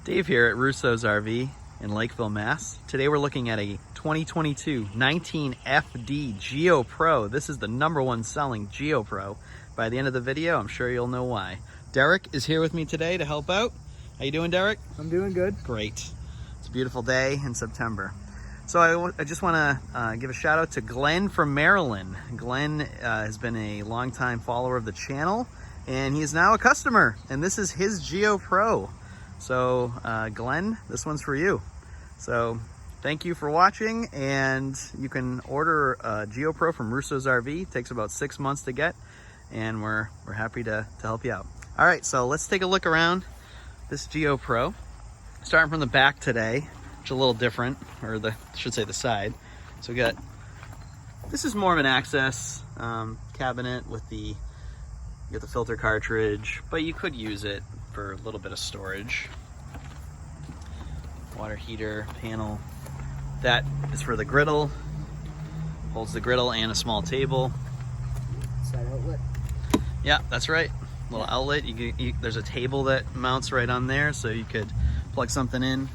Dave here at Rousseau's RV in Lakeville, Mass. Today we're looking at a 2022 19FD Geo Pro. This is the #1 selling Geo Pro. By the end of the video, I'm sure you'll know why. Derek is here with me today to help out. How you doing, Derek? I'm doing good. Great. It's a beautiful day in September. So I just want to give a shout out to Glenn from Maryland. Glenn has been a longtime follower of the channel, and he is now a customer, and this is his Geo Pro. So Glenn, this one's for you. So thank you for watching, and you can order a Geo Pro from Rousseau's RV. It takes about 6 months to get, and we're happy to help you out. All right, so let's take a look around this Geo Pro. Starting from the back today, which is a little different, or I should say the side. So we got, this is more of an access cabinet with you got the filter cartridge, but you could use it for a little bit of storage. Water heater panel. That is for the griddle. Holds the griddle and a small table. Side outlet. Yeah, that's right. Little outlet. There's a table that mounts right on there, so you could plug something in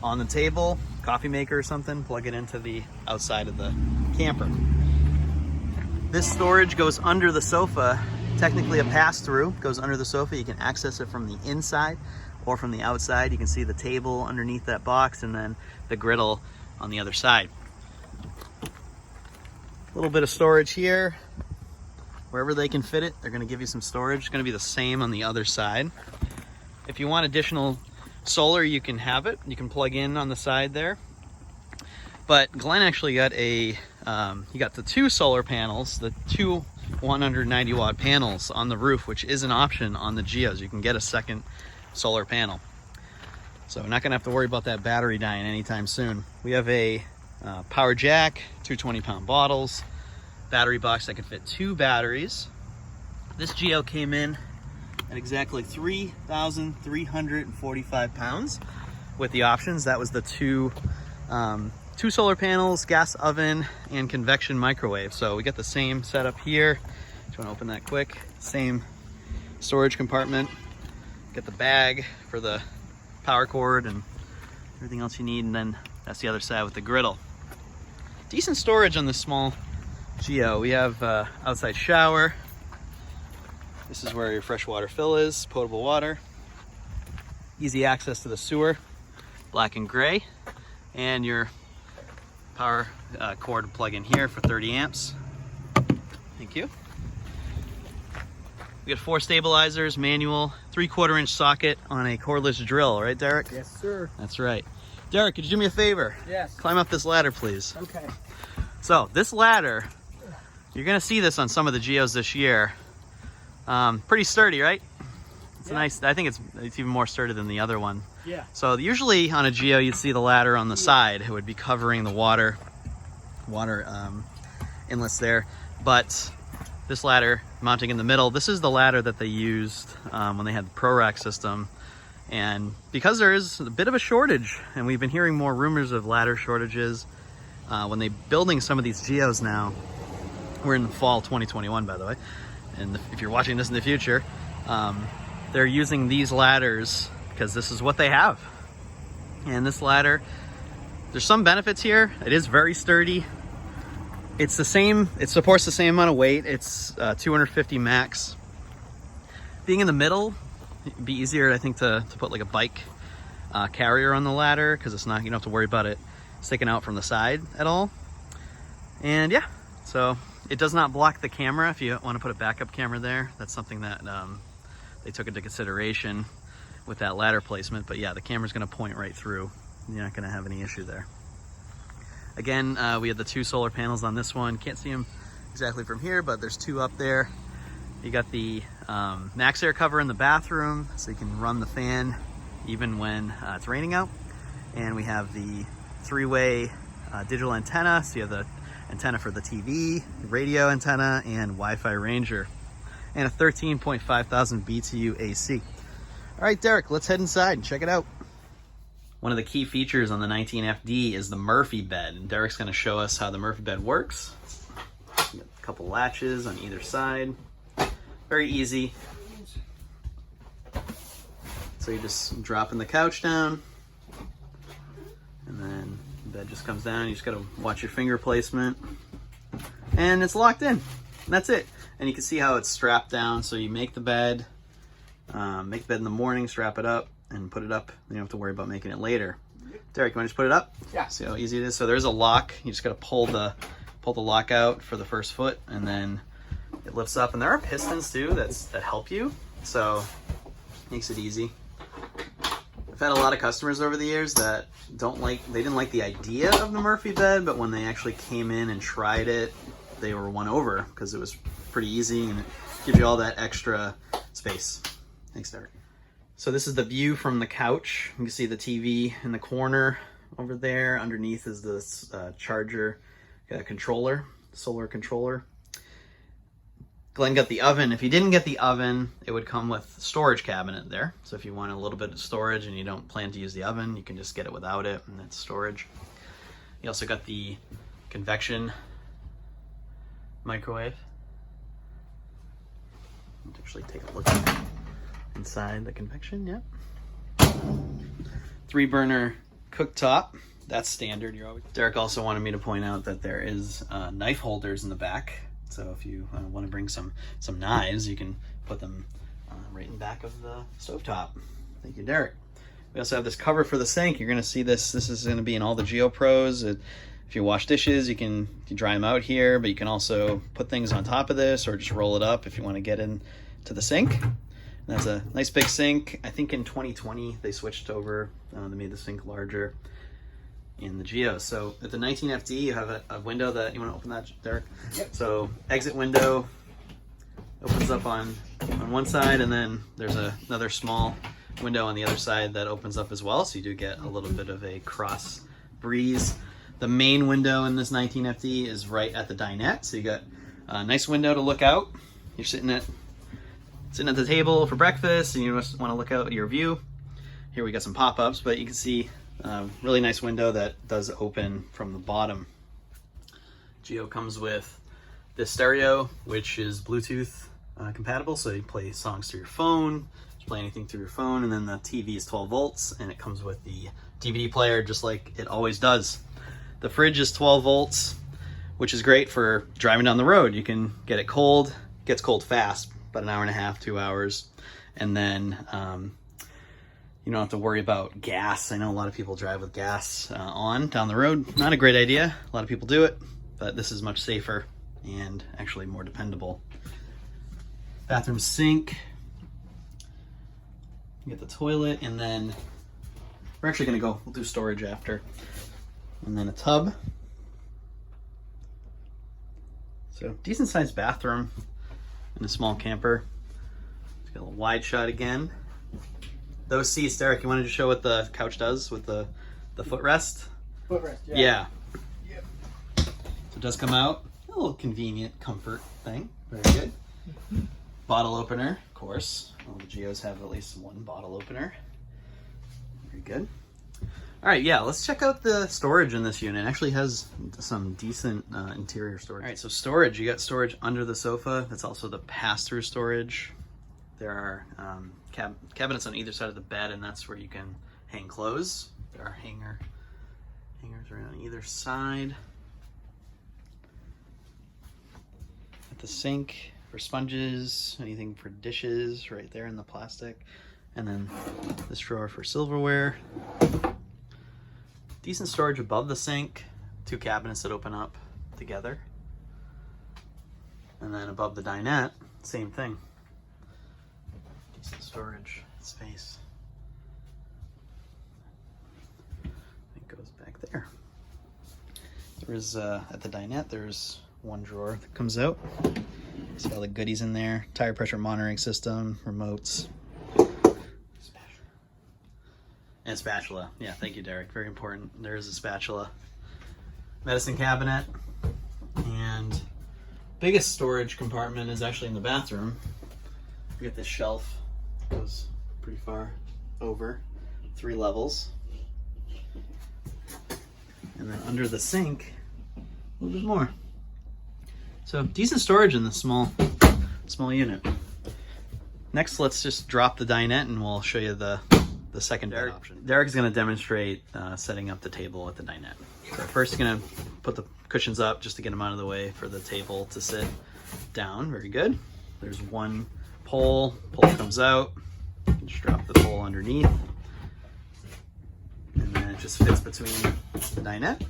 on the table, coffee maker or something, plug it into the outside of the camper. This storage goes under the sofa. Technically a pass-through, goes under the sofa. You can access it from the inside or from the outside. You can see the table underneath that box and then the griddle on the other side. A little bit of storage here. Wherever they can fit it, they're gonna give you some storage. It's gonna be the same on the other side. If you want additional solar, you can have it. You can plug in on the side there. But Glenn actually got he got the 2 solar panels, the 2 190 watt panels on the roof, which is an option on the Geos. You can get a second solar panel. So we're not gonna have to worry about that battery dying anytime soon. We have a power jack, 2 20-pound bottles, battery box that can fit 2 batteries. This Geo came in at exactly 3,345 pounds with the options. That was the 2 solar panels, gas oven, and convection microwave. So we got the same setup here. Just want to open that quick. Same storage compartment. Got the bag for the power cord and everything else you need, and then that's the other side with the griddle. Decent storage on this small Geo. We have outside shower. This is where your freshwater fill is, potable water. Easy access to the sewer, black and gray, and your power cord to plug in here for 30 amps. Thank you. We got 4 stabilizers, manual, 3/4 inch socket on a cordless drill, right, Derek? Yes, sir. That's right. Derek, could you do me a favor? Yes. Climb up this ladder, please. Okay. So this ladder, you're gonna see this on some of the Geos this year. Pretty sturdy, right? It's nice. I think it's even more sturdy than the other one. Yeah. So usually on a Geo, you'd see the ladder on the side. It would be covering the water inlets there. But this ladder mounting in the middle, this is the ladder that they used when they had the Pro Rack system. And because there is a bit of a shortage, and we've been hearing more rumors of ladder shortages, when they're building some of these Geos now, we're in the fall 2021, by the way, and if you're watching this in the future, they're using these ladders because this is what they have. And this ladder, there's some benefits here. It is very sturdy. It's the same, it supports the same amount of weight. It's 250 max. Being in the middle, it'd be easier, I think, to put like a bike carrier on the ladder, because it's not, you don't have to worry about it sticking out from the side at all. And yeah, so it does not block the camera. If you want to put a backup camera there, that's something that they took into consideration with that ladder placement. But yeah, the camera's going to point right through. You're not going to have any issue there. Again, we have the 2 solar panels on this one. Can't see them exactly from here, but there's 2 up there. You got the max air cover in the bathroom, so you can run the fan even when it's raining out. And we have the 3-way digital antenna, so you have the antenna for the TV, radio antenna, and Wi-Fi Ranger, and a 13.5 thousand BTU AC. All right, Derek, let's head inside and check it out. One of the key features on the 19FD is the Murphy bed, and Derek's going to show us how the Murphy bed works. You got a couple latches on either side. Very easy. So you're just dropping the couch down, and then the bed just comes down. You just gotta watch your finger placement, and it's locked in. And that's it. And you can see how it's strapped down. So you make the bed in the morning, strap it up, and put it up. You don't have to worry about making it later. Derek, you want to just put it up? Yeah. See how easy it is? So there's a lock. You just gotta pull the lock out for the first foot, and then it lifts up. And there are pistons too that help you. So makes it easy. I've had a lot of customers over the years that didn't like the idea of the Murphy bed, but when they actually came in and tried it, they were won over because it was pretty easy and it gives you all that extra space. Thanks, Derek. So this is the view from the couch. You can see the TV in the corner over there. Underneath is this charger controller, solar controller. Glenn got the oven. If you didn't get the oven, it would come with storage cabinet there. So if you want a little bit of storage and you don't plan to use the oven, you can just get it without it, and that's storage. You also got the convection microwave. Let's actually take a look inside the convection. Yep. 3-burner cooktop. That's standard. Derek also wanted me to point out that there is knife holders in the back. So if you want to bring some knives, you can put them right in the back of the stovetop. Thank you, Derek. We also have this cover for the sink. You're going to see this. This is going to be in all the Geo Pros. If you wash dishes, you can dry them out here, but you can also put things on top of this or just roll it up if you want to get into the sink. And that's a nice big sink. I think in 2020 they switched over. They made the sink larger in the Geo. So at the 19FD, you have a window that you want to open that, Derek? Yep. So exit window opens up on one side, and then there's another small window on the other side that opens up as well. So you do get a little bit of a cross breeze. The main window in this 19FD is right at the dinette. So you got a nice window to look out. You're sitting at the table for breakfast and you just want to look out at your view. Here we got some pop-ups, but you can see really nice window that does open from the bottom. Geo comes with this stereo, which is Bluetooth compatible, so you play songs through your phone, just play anything through your phone, and then the TV is 12 volts, and it comes with the DVD player just like it always does. The fridge is 12 volts, which is great for driving down the road. You can get it cold, gets cold fast, about an hour and a half, 2 hours, and then you don't have to worry about gas. I know a lot of people drive with gas on down the road. Not a great idea. A lot of people do it, but this is much safer and actually more dependable. Bathroom sink. You get the toilet, and then we're actually we'll do storage after. And then a tub. So decent sized bathroom in a small camper. It's got a little wide shot again. Those seats, Derek, you wanted to show what the couch does with the footrest? Footrest, yeah. Yeah. Yep. So it does come out. A little convenient comfort thing. Very good. Bottle opener, of course. All the Geos have at least one bottle opener. Very good. All right, yeah, let's check out the storage in this unit. It actually has some decent interior storage. All right, so storage. You got storage under the sofa. That's also the pass-through storage. There are cabinets on either side of the bed, and that's where you can hang clothes. There are hangers right on either side. At the sink for sponges, anything for dishes right there in the plastic. And then this drawer for silverware. Decent storage above the sink. 2 cabinets that open up together. And then above the dinette, same thing. Decent storage space. It goes back there. There's at the dinette, there's one drawer that comes out. See all the goodies in there. Tire pressure monitoring system, remotes. And spatula. Yeah, thank you, Derek. Very important. There is a spatula. Medicine cabinet. And biggest storage compartment is actually in the bathroom. We got this shelf. Goes pretty far over. 3 levels. And then under the sink, a little bit more. So decent storage in this small unit. Next, let's just drop the dinette and we'll show you the the second bed option. Derek's going to demonstrate setting up the table at the dinette. So first he's going to put the cushions up just to get them out of the way for the table to sit down. Very good. There's one pole comes out. You can just drop the pole underneath. And then it just fits between the dinette.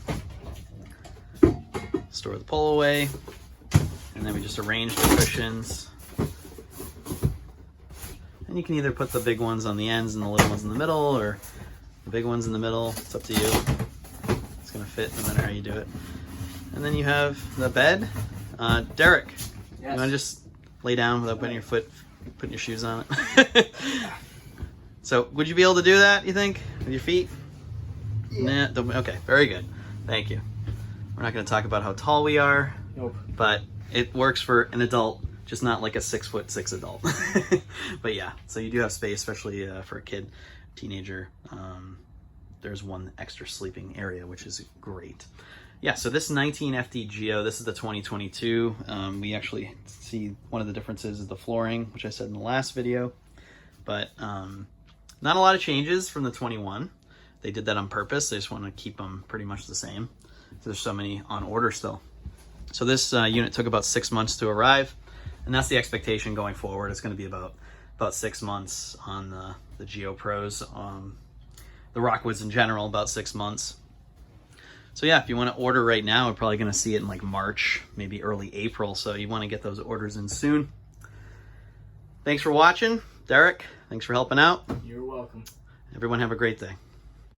Store the pole away. And then we just arrange the cushions. And you can either put the big ones on the ends and the little ones in the middle, or the big ones in the middle. It's up to you. It's gonna fit no matter how you do it. And then you have the bed. Derek, Yes. you wanna just lay down without putting your shoes on it? So would you be able to do that, you think, with your feet? Yeah. Nah, okay, very good. Thank you. We're not gonna talk about how tall we are. Nope. But it works for an adult, just not like a 6'6" adult. But yeah, so you do have space, especially for a kid, teenager. There's one extra sleeping area, which is great. Yeah, so this 19 FD Geo, this is the 2022. We actually see one of the differences is the flooring, which I said in the last video. But not a lot of changes from the 21. They did that on purpose. They just want to keep them pretty much the same. So there's so many on order still. So this unit took about 6 months to arrive, and that's the expectation going forward. It's going to be about 6 months on the Geo Pros. The Rockwoods in general, about 6 months. So yeah, if you want to order right now, we're probably going to see it in like March, maybe early April. So you want to get those orders in soon. Thanks for watching. Derek, thanks for helping out. You're welcome. Everyone have a great day.